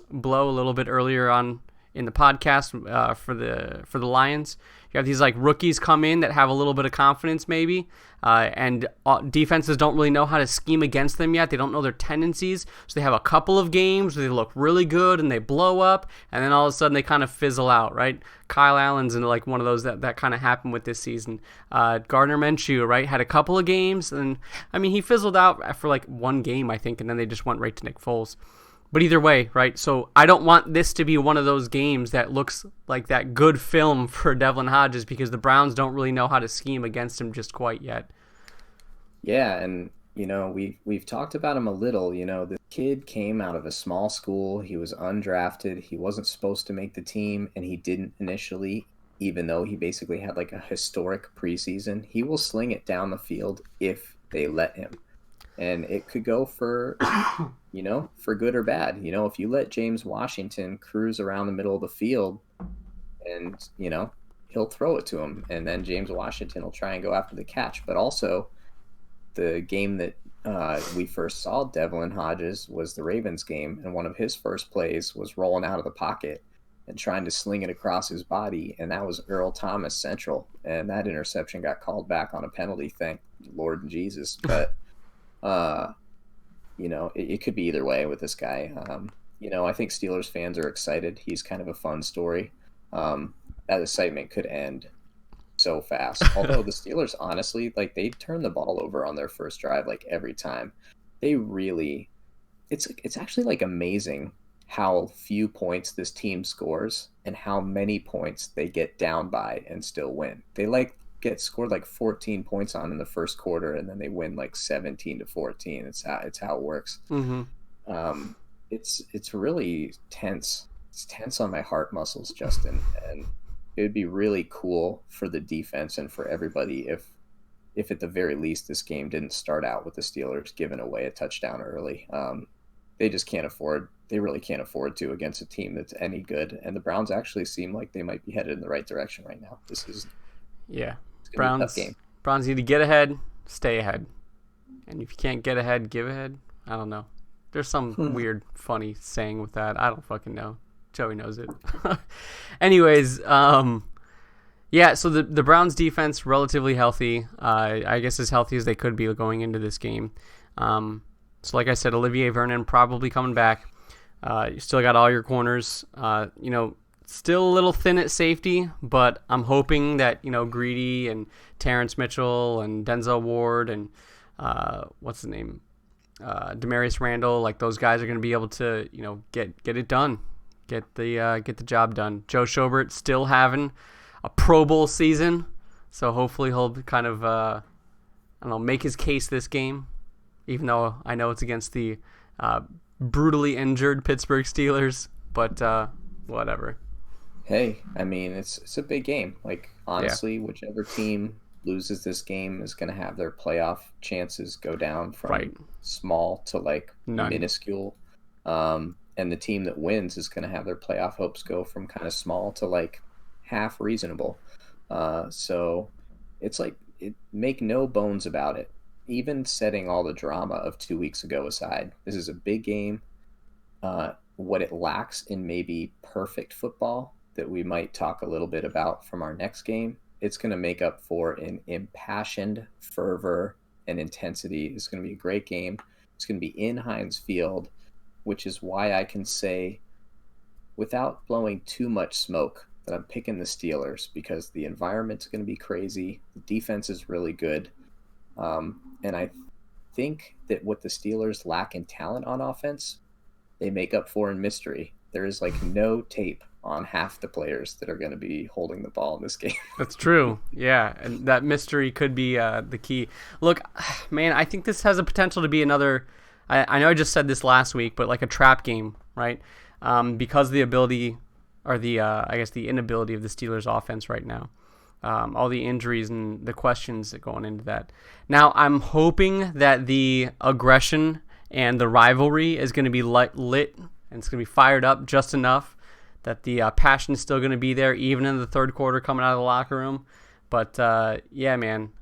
Blow a little bit earlier on in the podcast for the Lions. You have these like rookies come in that have a little bit of confidence maybe, and defenses don't really know how to scheme against them yet. They don't know their tendencies, so they have a couple of games where they look really good and they blow up, and then all of a sudden they kind of fizzle out, right? Kyle Allen's in like one of those that kind of happened with this season. Gardner Minshew, right, had a couple of games, and I mean he fizzled out for like one game I think, and then they just went right to Nick Foles. But either way, right, so I don't want this to be one of those games that looks like that good film for Devlin Hodges because the Browns don't really know how to scheme against him just quite yet. Yeah, and, we've talked about him a little. The kid came out of a small school. He was undrafted. He wasn't supposed to make the team, and he didn't initially, even though he basically had like a historic preseason. He will sling it down the field if they let him. And it could go for, for good or bad. If you let James Washington cruise around the middle of the field and, he'll throw it to him. And then James Washington will try and go after the catch. But also the game that we first saw Devlin Hodges was the Ravens game. And one of his first plays was rolling out of the pocket and trying to sling it across his body. And that was Earl Thomas Central. And that interception got called back on a penalty. Thank Lord Jesus. But it could be either way with this guy. I think Steelers fans are excited. He's kind of a fun story. That excitement could end so fast. Although the Steelers, honestly, like they turn the ball over on their first drive like every time. They really, it's actually like amazing how few points this team scores and how many points they get down by and still win. They get scored like 14 points on in the first quarter, and then they win like 17-14. It's how it works. Mm-hmm. It's really tense. It's tense on my heart muscles, Justin, and it would be really cool for the defense and for everybody if at the very least this game didn't start out with the Steelers giving away a touchdown early. They just can't afford. They really can't afford to against a team that's any good. And the Browns actually seem like they might be headed in the right direction right now. Yeah. Browns need to get ahead, stay ahead. And if you can't get ahead, give ahead. I don't know. There's some weird, funny saying with that. I don't fucking know. Joey knows it. Anyways, yeah, so the Browns defense relatively healthy. I guess as healthy as they could be going into this game. So like I said, Olivier Vernon probably coming back. You still got all your corners. Still a little thin at safety, but I'm hoping that, Greedy and Terrence Mitchell and Denzel Ward and what's the name? Demarius Randall, like those guys are going to be able to, get it done. Get the job done. Joe Schobert still having a Pro Bowl season, so hopefully he'll kind of make his case this game, even though I know it's against the brutally injured Pittsburgh Steelers, but whatever. Hey, I mean, it's a big game. Like, honestly, whichever team loses this game is going to have their playoff chances go down from small to like none. Minuscule. And the team that wins is going to have their playoff hopes go from kind of small to like half reasonable. So it's like, make no bones about it. Even setting all the drama of 2 weeks ago aside, this is a big game. What it lacks in maybe perfect football that we might talk a little bit about from our next game, it's going to make up for in impassioned fervor and intensity. It's going to be a great game. It's going to be in Heinz Field, which is why I can say, without blowing too much smoke, that I'm picking the Steelers because the environment's going to be crazy. The defense is really good. And I think that what the Steelers lack in talent on offense, they make up for in mystery. There is like no tape on half the players that are going to be holding the ball in this game. That's true. Yeah, and that mystery could be the key. Look, man, I think this has a potential to be another. I know I just said this last week, but like a trap game, right? Because the ability, or the I guess the inability of the Steelers' offense right now. All the injuries and the questions that going into that. Now, I'm hoping that the aggression and the rivalry is going to be lit and it's going to be fired up just enough that the passion is still going to be there, even in the third quarter coming out of the locker room. But, yeah, man,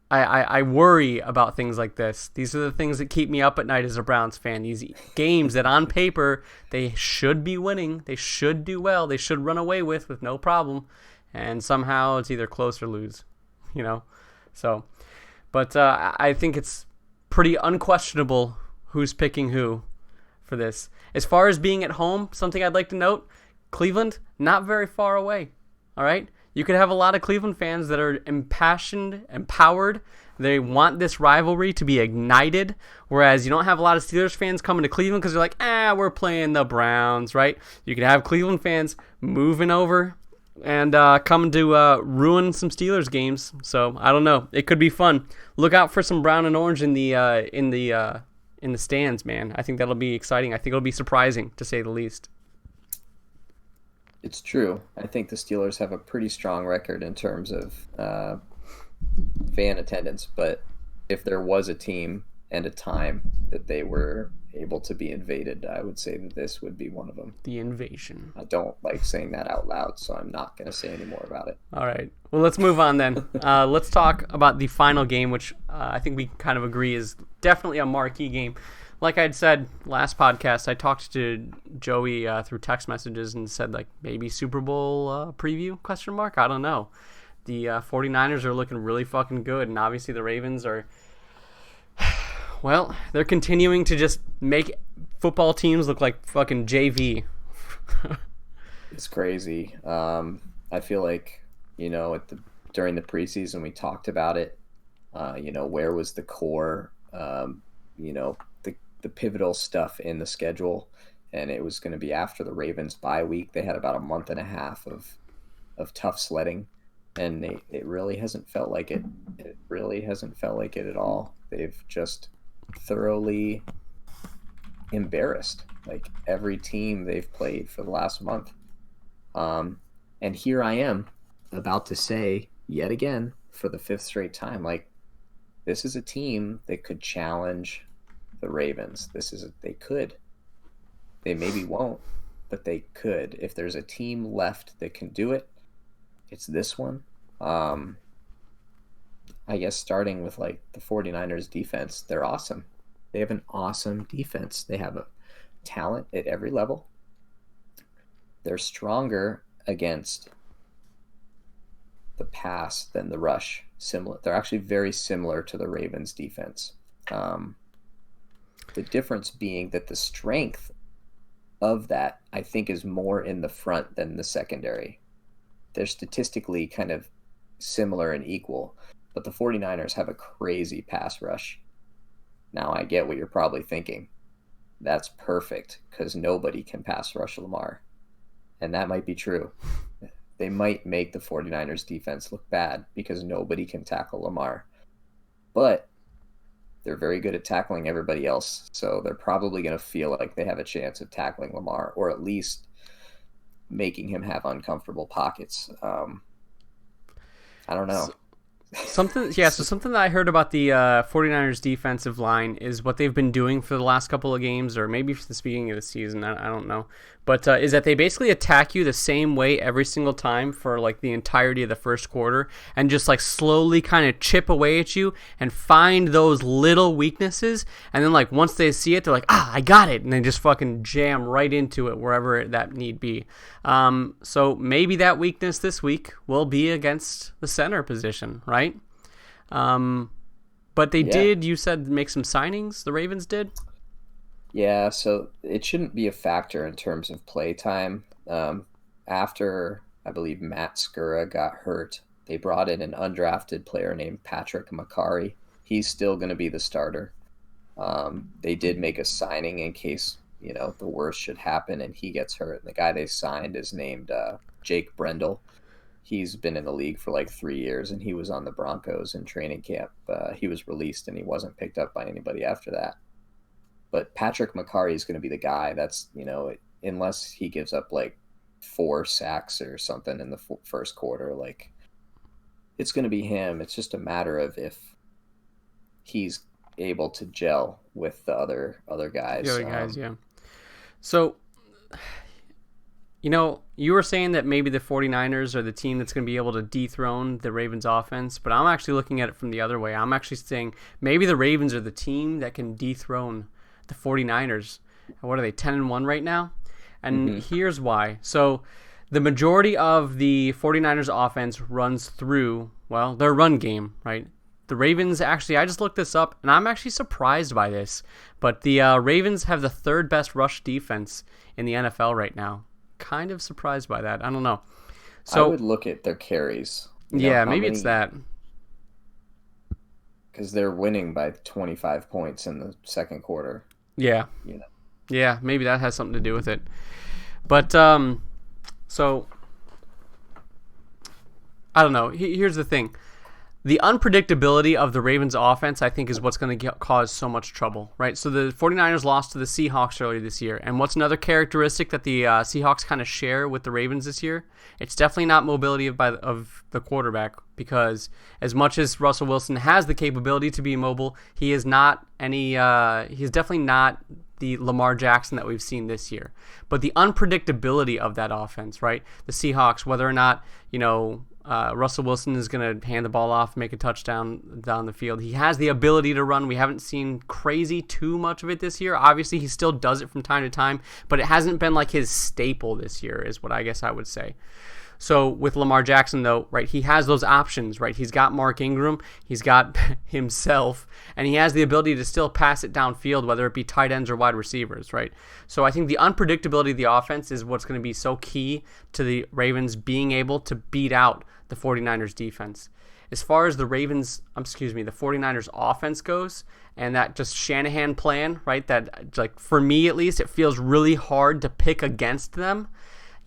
I worry about things like this. These are the things that keep me up at night as a Browns fan. These games that on paper they should be winning, they should do well, they should run away with no problem. And somehow it's either close or lose, So, but I think it's pretty unquestionable who's picking who for this. As far as being at home, something I'd like to note, Cleveland, not very far away, all right? You could have a lot of Cleveland fans that are impassioned, empowered. They want this rivalry to be ignited, whereas you don't have a lot of Steelers fans coming to Cleveland because they're like, we're playing the Browns, right? You could have Cleveland fans moving over and coming to ruin some Steelers games. So I don't know. It could be fun. Look out for some brown and orange in the stands, man. I think that'll be exciting. I think it'll be surprising, to say the least. It's true. I think the Steelers have a pretty strong record in terms of fan attendance. But if there was a team and a time that they were able to be invaded, I would say that this would be one of them. The invasion. I don't like saying that out loud, so I'm not going to say any more about it. All right. Well, let's move on then. Let's talk about the final game, which I think we kind of agree is definitely a marquee game. Like I had said last podcast, I talked to Joey through text messages and said, like, maybe Super Bowl preview, ? I don't know. The 49ers are looking really fucking good, and obviously the Ravens are... Well, they're continuing to just make football teams look like fucking JV. It's crazy. I feel like, during the preseason we talked about it. Where was the core? The pivotal stuff in the schedule, and it was going to be after the Ravens bye week. They had about a month and a half of tough sledding, and it really hasn't felt like it. It really hasn't felt like it at all. They've just thoroughly embarrassed like every team they've played for the last month. And here I am about to say yet again for the fifth straight time, like, this is a team that could challenge the Ravens. They could. They maybe won't, but they could. If there's a team left that can do it, it's this one. I guess starting with like the 49ers defense, they're awesome. They have an awesome defense. They have a talent at every level. they're stronger against the pass than the rush. Similar, they're actually very similar to the Ravens defense. Um, the difference being that the strength of that, I think, is more in the front than the secondary. They're statistically kind of similar and equal, but the 49ers have a crazy pass rush. Now, I get what you're probably thinking. That's perfect because nobody can pass rush Lamar. And that might be true. They might make the 49ers defense look bad because nobody can tackle Lamar. But they're very good at tackling everybody else. So they're probably going to feel like they have a chance of tackling Lamar, or at least making him have uncomfortable pockets. I don't know. Something that I heard about the 49ers defensive line is what they've been doing for the last couple of games, or maybe for the beginning of the season, I don't know. But is that they basically attack you the same way every single time for like the entirety of the first quarter, and just like slowly kind of chip away at you and find those little weaknesses, and then like once they see it, they're like, I got it, and they just fucking jam right into it wherever that need be. So maybe that weakness this week will be against the center position, right? But they did, you said, make some signings, the Ravens did? Yeah, so it shouldn't be a factor in terms of play time. After, I believe, Matt Skura got hurt, they brought in an undrafted player named Patrick McCarry. He's still going to be the starter. They did make a signing in case, the worst should happen and he gets hurt. And the guy they signed is named Jake Brendel. He's been in the league for like 3 years, and he was on the Broncos in training camp. He was released, and he wasn't picked up by anybody after that. But Patrick McCarry is going to be the guy that's, unless he gives up like 4 sacks or something in the first quarter, like it's going to be him. It's just a matter of if he's able to gel with the other guys. The other guys, yeah. So, you were saying that maybe the 49ers are the team that's going to be able to dethrone the Ravens offense, but I'm actually looking at it from the other way. I'm actually saying maybe the Ravens are the team that can dethrone the 49ers. What are they, 10-1 right now? And here's why. So the majority of the 49ers offense runs through, their run game, right? The Ravens, actually, I just looked this up, and I'm actually surprised by this, but the Ravens have the 3rd best rush defense in the NFL right now. Kind of surprised by that. I don't know. So I would look at their carries. Maybe it's that. Because they're winning by 25 points in the second quarter. Yeah. Yeah, maybe that has something to do with it. But, so, I don't know. Here's the thing. The unpredictability of the Ravens offense, I think, is what's going to cause so much trouble, right? So the 49ers lost to the Seahawks earlier this year. And what's another characteristic that the Seahawks kind of share with the Ravens this year? It's definitely not mobility of the quarterback, because as much as Russell Wilson has the capability to be mobile, he is not he's definitely not the Lamar Jackson that we've seen this year. But the unpredictability of that offense, right? The Seahawks, whether or not, Russell Wilson is going to hand the ball off, make a touchdown down the field. He has the ability to run. We haven't seen crazy too much of it this year. Obviously, he still does it from time to time, but it hasn't been like his staple this year is what I guess I would say. So with Lamar Jackson, though, right, he has those options, right? He's got Mark Ingram, he's got himself, and he has the ability to still pass it downfield, whether it be tight ends or wide receivers, right? So I think the unpredictability of the offense is what's going to be so key to the Ravens being able to beat out the 49ers defense. As far as the 49ers offense goes, and that just Shanahan plan, right, that, like, for me at least, it feels really hard to pick against them.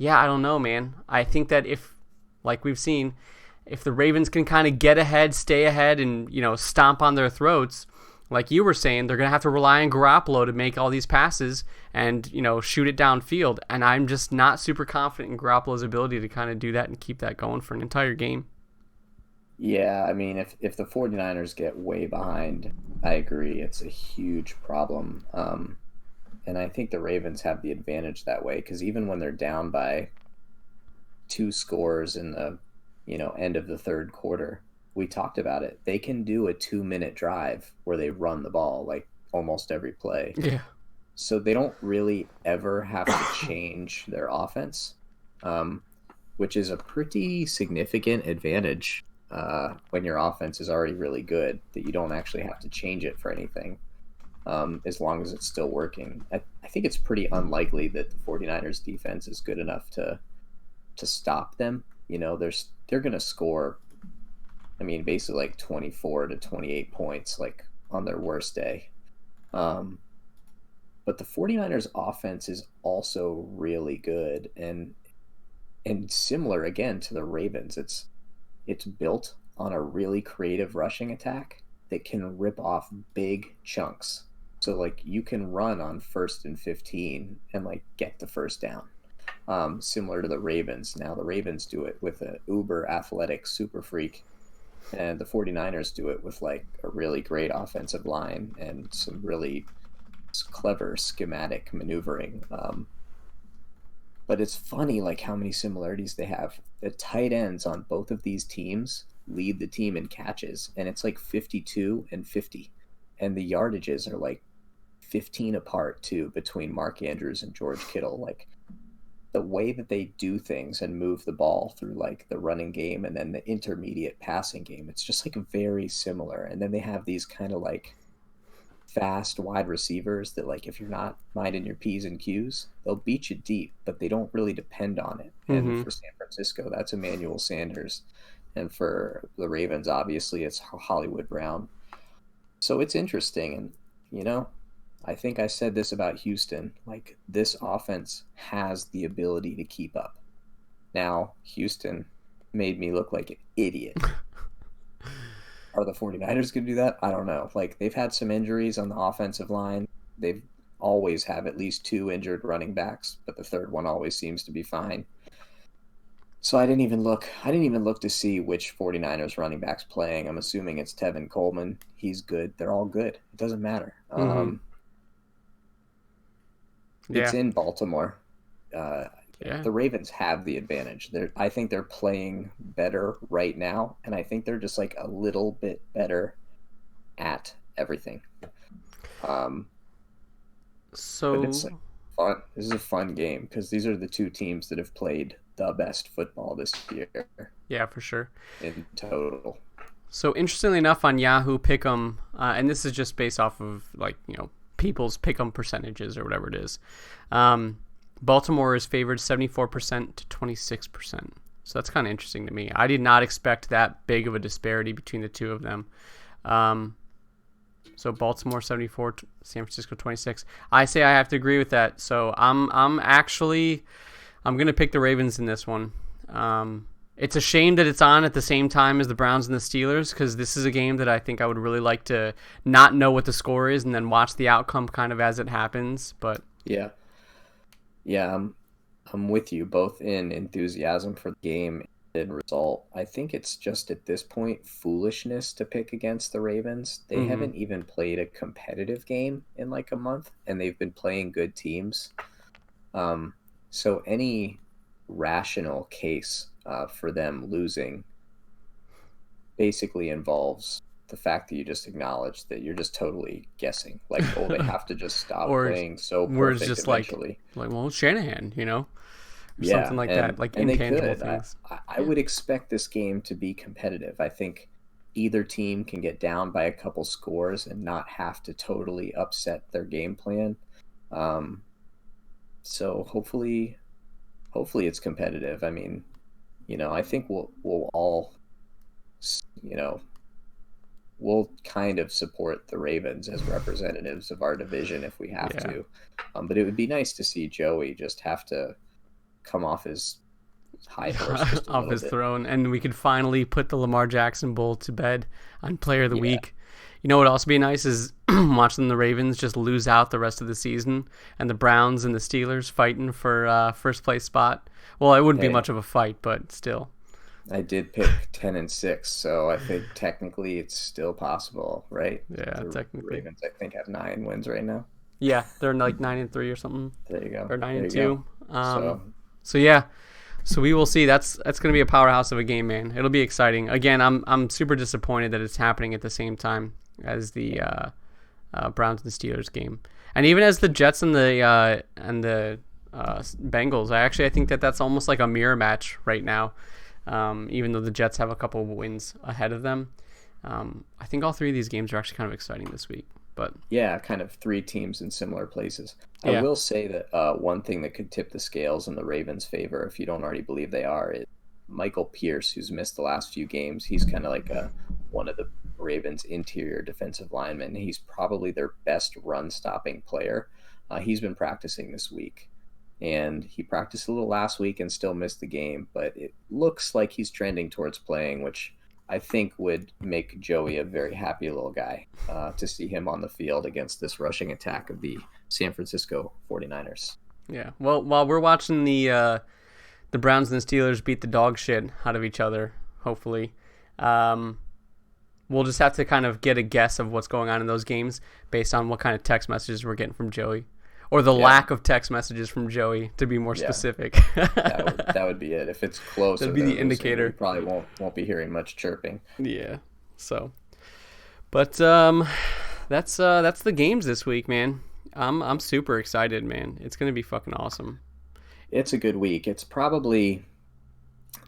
Yeah, I don't know, man. I think that if, like we've seen, if the Ravens can kind of get ahead, stay ahead, and, stomp on their throats, like you were saying, they're going to have to rely on Garoppolo to make all these passes and, shoot it downfield. And I'm just not super confident in Garoppolo's ability to kind of do that and keep that going for an entire game. Yeah, I mean, if the 49ers get way behind, I agree. It's a huge problem. And I think the Ravens have the advantage that way, because even when they're down by 2 scores in the end of the third quarter, we talked about it. They can do a 2-minute drive where they run the ball like almost every play. Yeah. So they don't really ever have to change their offense. um, which is a pretty significant advantage when your offense is already really good, that you don't actually have to change it for anything, as long as it's still working. I think it's pretty unlikely that the 49ers defense is good enough to stop them. They're going to score, I mean, basically like 24 to 28 points, like on their worst day. Um, but the 49ers offense is also really good, and similar again to the Ravens. It's built on a really creative rushing attack that can rip off big chunks. So like you can run on 1st and 15 and like get the first down. Similar to the Ravens. Now the Ravens do it with an uber athletic super freak, and the 49ers do it with like a really great offensive line and some really clever schematic maneuvering. But it's funny like how many similarities they have. The tight ends on both of these teams lead the team in catches, and it's like 52 and 50. And the yardages are like 15 apart too, between Mark Andrews and George Kittle. Like the way that they do things and move the ball through like the running game and then the intermediate passing game, it's just like very similar. And then they have these kind of like fast wide receivers that, like, if you're not minding your P's and Q's, they'll beat you deep, but they don't really depend on it. And for San Francisco, that's Emmanuel Sanders. And for the Ravens, obviously, it's Hollywood Brown. So it's interesting. And, I think I said this about Houston. Like, this offense has the ability to keep up. Now, Houston made me look like an idiot. Are the 49ers going to do that? I don't know. Like, they've had some injuries on the offensive line. They've always have at least 2 injured running backs, but the third one always seems to be fine. So I didn't even look to see which 49ers running back's playing. I'm assuming it's Tevin Coleman. He's good. They're all good. It doesn't matter. It's in Baltimore. The Ravens have the advantage. I think they're playing better right now, and I think they're just like a little bit better at everything. But it's like fun. This is a fun game because these are the two teams that have played the best football this year. Yeah, for sure. In total. So interestingly enough, on Yahoo Pick'em, and this is just based off of people's Pick'em percentages or whatever it is. Baltimore is favored 74% to 26%. So that's kind of interesting to me. I did not expect that big of a disparity between the two of them. So Baltimore 74, San Francisco 26. I say I have to agree with that. So I'm going to pick the Ravens in this one. It's a shame that it's on at the same time as the Browns and the Steelers, because this is a game that I think I would really like to not know what the score is and then watch the outcome kind of as it happens. But yeah, I'm with you both in enthusiasm for the game and result. I think it's just at this point foolishness to pick against the Ravens. They haven't even played a competitive game in like a month, and they've been playing good teams. So any rational case for them losing basically involves the fact that you just acknowledge that you're just totally guessing. Like, they have to just stop playing so perfect just eventually. Like, well, Shanahan, or something like that, like intangible things. I would expect this game to be competitive. I think either team can get down by a couple scores and not have to totally upset their game plan. So hopefully it's competitive. I mean, I think we'll all, we'll kind of support the Ravens as representatives of our division if we have to. But it would be nice to see Joey just have to come off his high horse off his throne, and we could finally put the Lamar Jackson Bowl to bed on Player of the Week. What would also be nice is watching the Ravens just lose out the rest of the season, and the Browns and the Steelers fighting for first place spot. Well, it wouldn't be much of a fight, but still. I did pick 10-6, so I think technically it's still possible, right? Yeah, the technically. Ravens, I think, have 9 wins right now. Yeah, they're like 9-3 or something. There you go. Or 9-2. So yeah. So we will see. That's going to be a powerhouse of a game, man. It'll be exciting. Again, I'm super disappointed that it's happening at the same time as the Browns and Steelers game, and even as the Jets and the Bengals. I think that's almost like a mirror match right now, even though the Jets have a couple of wins ahead of them. I think all three of these games are actually kind of exciting this week. But yeah, kind of three teams in similar places. Yeah. I will say that one thing that could tip the scales in the Ravens' favor, if you don't already believe they are, is Michael Pierce, who's missed the last few games. He's kind of like one of the Ravens' interior defensive linemen. He's probably their best run-stopping player. He's been practicing this week, and he practiced a little last week and still missed the game, but it looks like he's trending towards playing, which I think would make Joey a very happy little guy to see him on the field against this rushing attack of the San Francisco 49ers. Yeah. Well, while we're watching the Browns and the Steelers beat the dog shit out of each other, hopefully, we'll just have to kind of get a guess of what's going on in those games based on what kind of text messages we're getting from Joey. Or the lack of text messages from Joey, to be more specific. that would be it. If it's close, that'd be the indicator. We probably won't be hearing much chirping. Yeah. So, but that's the games this week, man. I'm super excited, man. It's gonna be fucking awesome. It's a good week. It's probably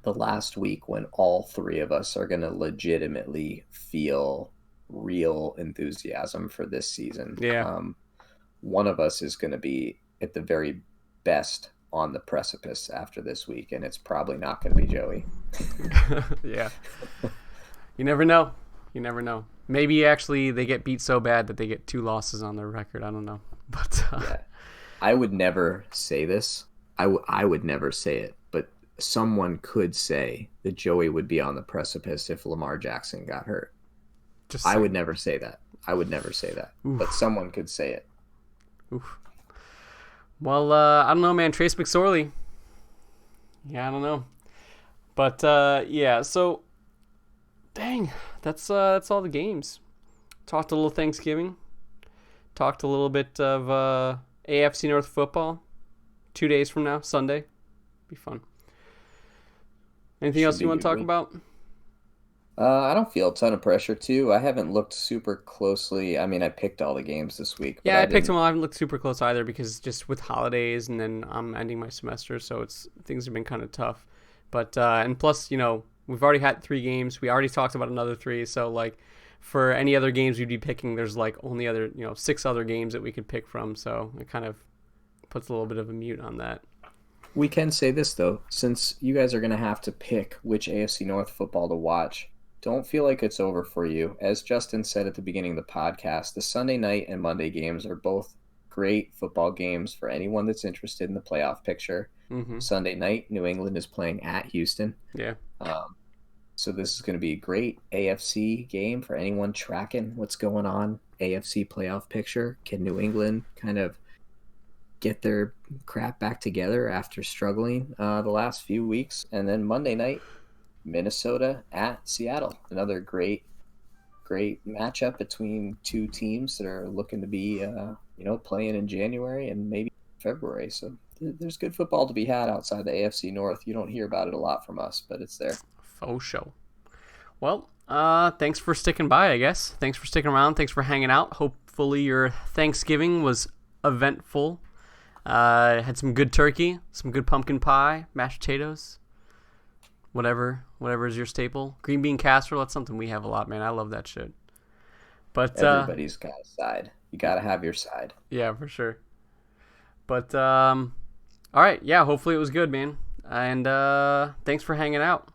the last week when all three of us are gonna legitimately feel real enthusiasm for this season. Yeah. One of us is going to be at the very best on the precipice after this week, and it's probably not going to be Joey. Yeah. You never know. Maybe actually they get beat so bad that they get 2 losses on their record. I don't know. But yeah. I would never say this. I would never say it, but someone could say that Joey would be on the precipice if Lamar Jackson got hurt. I would never say that. Oof. But someone could say it. Oof. Well, I don't know, man. Trace McSorley. Yeah, I don't know. But yeah, so dang, that's all the games. Talked a little Thanksgiving. Talked a little bit of AFC North football. 2 days from now, Sunday. Be fun. Anything else you want to talk about? I don't feel a ton of pressure, too. I haven't looked super closely. I mean, I picked all the games this week. Yeah, I picked them all. I haven't looked super close either because just with holidays and then I'm ending my semester, so things have been kind of tough. But and plus, we've already had 3 games. We already talked about another 3, so like for any other games we'd be picking, there's like only other 6 other games that we could pick from. So it kind of puts a little bit of a mute on that. We can say this though, since you guys are going to have to pick which AFC North football to watch. Don't feel like it's over for you. As Justin said at the beginning of the podcast, the Sunday night and Monday games are both great football games for anyone that's interested in the playoff picture. Mm-hmm. Sunday night, New England is playing at Houston. Yeah. So this is going to be a great AFC game for anyone tracking what's going on. AFC playoff picture. Can New England kind of get their crap back together after struggling the last few weeks? And then Monday night, Minnesota at Seattle. Another great matchup between two teams that are looking to be, playing in January and maybe February. So there's good football to be had outside the AFC North. You don't hear about it a lot from us, but it's there. Faux show. Well, thanks for sticking by, I guess. Thanks for sticking around. Thanks for hanging out. Hopefully your Thanksgiving was eventful. Had some good turkey, some good pumpkin pie, mashed potatoes. Whatever is your staple. Green bean casserole, that's something we have a lot, man. I love that shit. But everybody's got a side. You got to have your side. Yeah, for sure. But all right, yeah, hopefully it was good, man. And thanks for hanging out.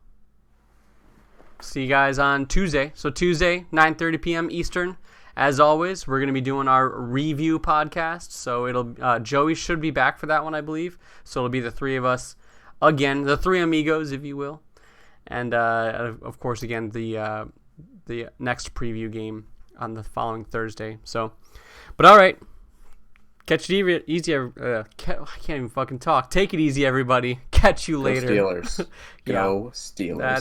See you guys on Tuesday. So Tuesday, 9:30 p.m. Eastern. As always, we're going to be doing our review podcast. So it'll Joey should be back for that one, I believe. So it'll be the 3 of us again, the 3 amigos, if you will. And of course, again, the next preview game on the following Thursday. So, but all right, catch it easy. I can't even fucking talk. Take it easy, everybody. Catch you later. Go Steelers. Go Steelers.